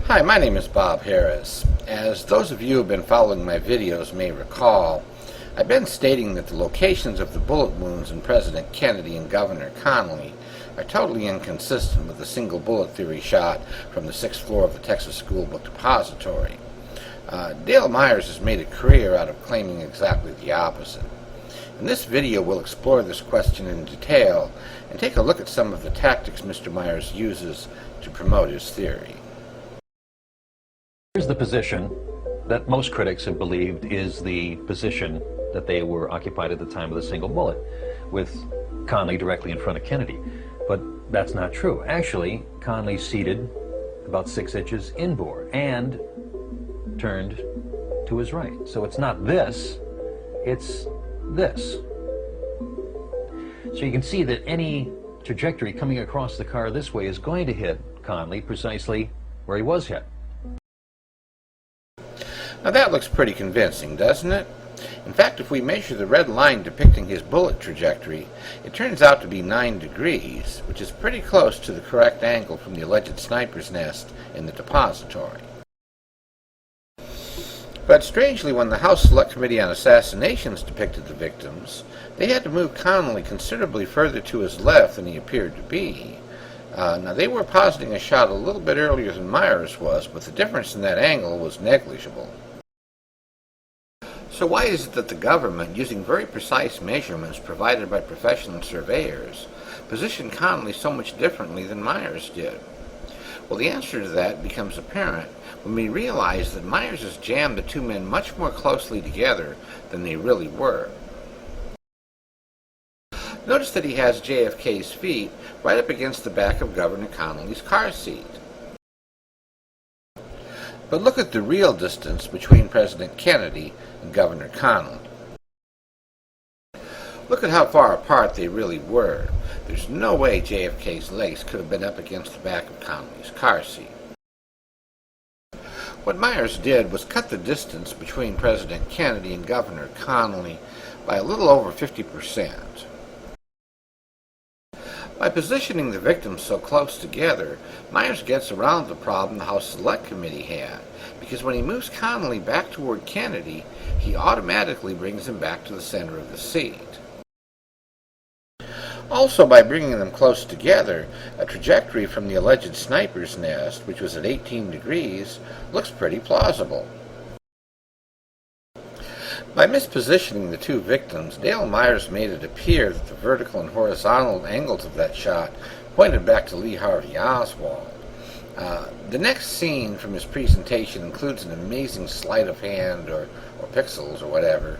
Hi, my name is Bob Harris. As those of you who have been following my videos may recall, I've been stating that the locations of the bullet wounds in President Kennedy and Governor Connally are totally inconsistent with the single bullet theory shot from the 6th floor of the Texas School Book Depository. Dale Myers has made a career out of claiming exactly the opposite. In this video, we'll explore this question in detail and take a look at some of the tactics Mr. Myers uses to promote his theory. Here's the position that most critics have believed is the position that they were occupied at the time of the single bullet, with Connally directly in front of Kennedy. But that's not true. Actually, Connally's seated about 6 inches inboard and turned to his right. So it's not this, it's this. So you can see that any trajectory coming across the car this way is going to hit Connally precisely where he was hit. Now that looks pretty convincing, doesn't it? In fact, if we measure the red line depicting his bullet trajectory, it turns out to be 9 degrees, which is pretty close to the correct angle from the alleged sniper's nest in the depository. But strangely, when the House Select Committee on Assassinations depicted the victims, they had to move Connally considerably further to his left than he appeared to be. Now, they were positing a shot a little bit earlier than Myers was, but the difference in that angle was negligible. So why is it that the government, using very precise measurements provided by professional surveyors, positioned Connally so much differently than Myers did? Well, the answer to that becomes apparent when we realize that Myers has jammed the two men much more closely together than they really were. Notice that he has JFK's feet right up against the back of Governor Connally's car seat. But look at the real distance between President Kennedy and Governor Connally. Look at how far apart they really were. There's no way JFK's legs could have been up against the back of Connally's car seat. What Myers did was cut the distance between President Kennedy and Governor Connally by a little over 50%. By positioning the victims so close together, Myers gets around the problem the House Select Committee had, because when he moves Connally back toward Kennedy, he automatically brings him back to the center of the seat. Also, by bringing them close together, a trajectory from the alleged sniper's nest, which was at 18 degrees, looks pretty plausible. By mispositioning the two victims, Dale Myers made it appear that the vertical and horizontal angles of that shot pointed back to Lee Harvey Oswald. The next scene from his presentation includes an amazing sleight of hand, or pixels, or whatever.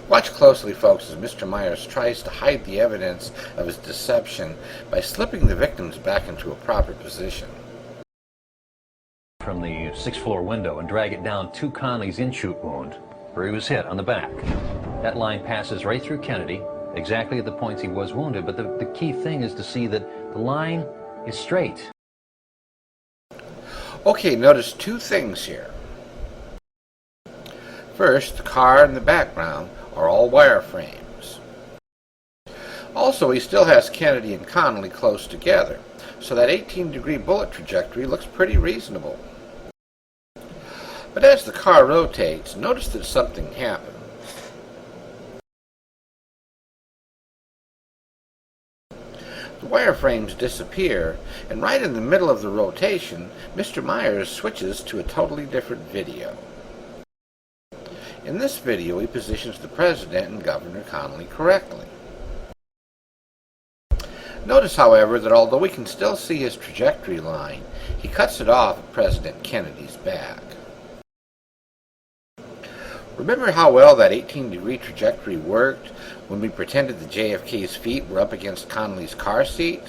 Watch closely, folks, as Mr. Myers tries to hide the evidence of his deception by slipping the victims back into a proper position. From the 6th floor window and drag it down to Connally's in-shoot wound, where he was hit on the back. That line passes right through Kennedy, exactly at the points he was wounded, but the key thing is to see that the line is straight. Okay, notice two things here. First, the car in the background are all wireframes. Also, he still has Kennedy and Connally close together, so that 18-degree bullet trajectory looks pretty reasonable. But as the car rotates, notice that something happens. The wireframes disappear, and right in the middle of the rotation, Mr. Myers switches to a totally different video. In this video, he positions the President and Governor Connally correctly. Notice, however, that although we can still see his trajectory line, he cuts it off at President Kennedy's back. Remember how well that 18-degree trajectory worked when we pretended that JFK's feet were up against Connally's car seat?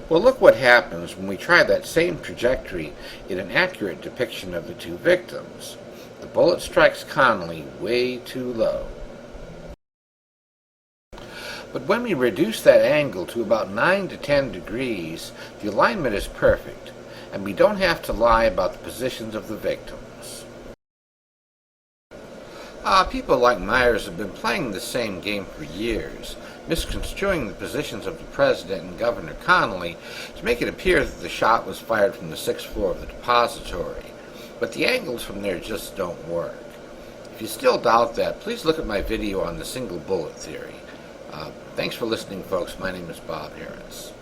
Well, look what happens when we try that same trajectory in an accurate depiction of the two victims. The bullet strikes Connally way too low. But when we reduce that angle to about 9 to 10 degrees, the alignment is perfect, and we don't have to lie about the positions of the victims. People like Myers have been playing the same game for years, misconstruing the positions of the President and Governor Connally to make it appear that the shot was fired from the 6th floor of the depository. But the angles from there just don't work. If you still doubt that, please look at my video on the single bullet theory. Thanks for listening, folks. My name is Bob Harris.